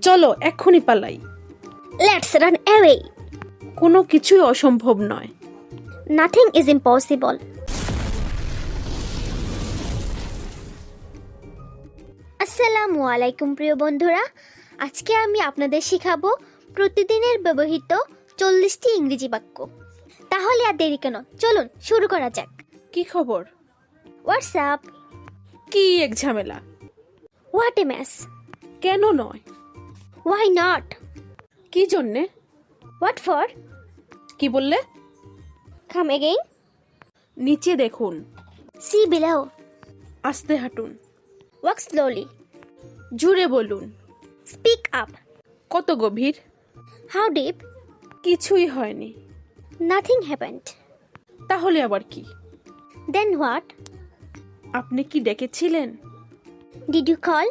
চলো এক্ষুনি পালাই। Let's run away. কোনো কিছুই অসম্ভব নয়। Nothing is impossible. আসসালামু আলাইকুম প্রিয় বন্ধুরা, আজকে আমি আপনাদের শেখাবো প্রতিদিনের ব্যবহৃত 40টি ইংরেজি বাক্য। তাহলে আর দেরি কেন, চলুন শুরু করা যাক। কি খবর? হোয়াটসঅ্যাপ। কি এক ঝামেলা। What a mess. কেন নয়? Why not. কি জন্যে? What for. কি বললে? Come again. নিচে দেখুন। See below. আস্তে হাঁটুন। Walk slowly. জুড়ে বলুন। Speak up. কত গভীর? How deep. কিছুই হয়নি। Nothing happened. তাহলে আবার কি? Then what. আপনি কি ডেকেছিলেন? Did you call.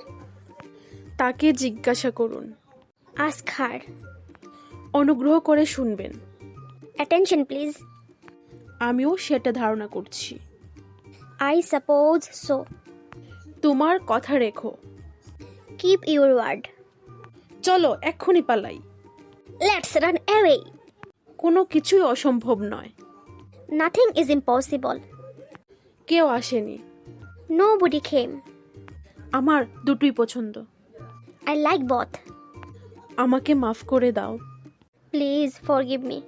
তাকে জিজ্ঞাসা করুন। Ask her. অনুগ্রহ করে শুনবেন। Attention please. আমিও সেটা ধারণা করছি। I suppose so. তোমার কথা রেখো। Keep your word. চলো এক্ষুনি পালাই। Let's run away. কোনো কিছুই অসম্ভব নয়। Nothing is impossible. কেউ আসেনি। Nobody came. আমার দুটোই পছন্দ। I like both. আমাকে মাফ করে দাও। Please forgive me.